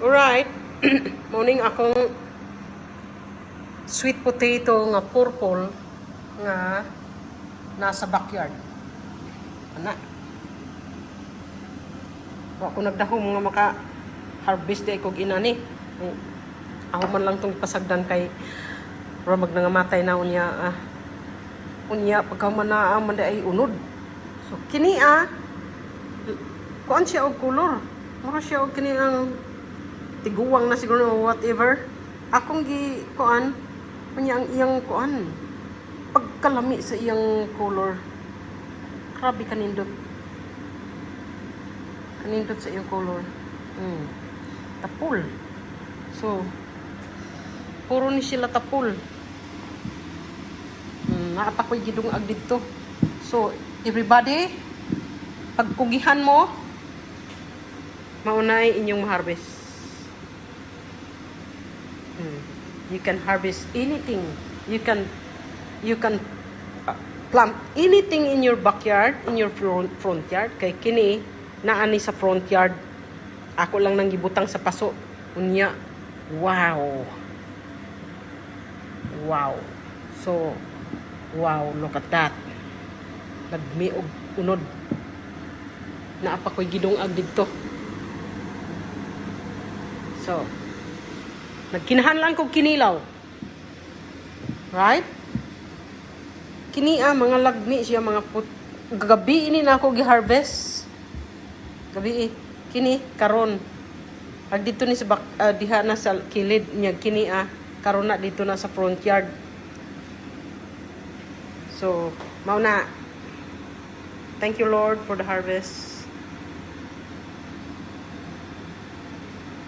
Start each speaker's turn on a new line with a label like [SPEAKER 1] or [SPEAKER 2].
[SPEAKER 1] Alright. Morning akong sweet potato nga purple nga nasa backyard. Ana. Wa ko nagdahom nga maka-harvest di ko ginani. Ako man lang tong pasagdan kay ramag nga matay na unya. Unya pagka man na man ay unod. So kini kuan siya og color. Mura siya og kini ang tiguwang na siguro whatever. Akong gi kuan unya ang iyang kuan. Pagkalami sa iyang color. Grabe kanindot. Kanindot sa iyang color. Tapul. So puro ni sila tapul. Nakapakoy gidung ag dito. So everybody, pagkugihan mo, maunay inyong harvest. You can harvest anything. You can plant anything in your backyard, in your front yard. Kay kini naani sa front yard. Ako lang nang gibutang sa paso. Unya, wow. Wow. So, wow, look at that. Nagmiog unod. Naapa ko'y gidungag dito. So, nagkinahanlan kong kinilaw. Right? Kini mga lagmi siya, mga gabi ini na ako gi-harvest. Gabi kini karon. Ag dito ni sa diha na sa kilid niya kini karon na dito na sa front yard. So, mao na. Thank you Lord for the harvest.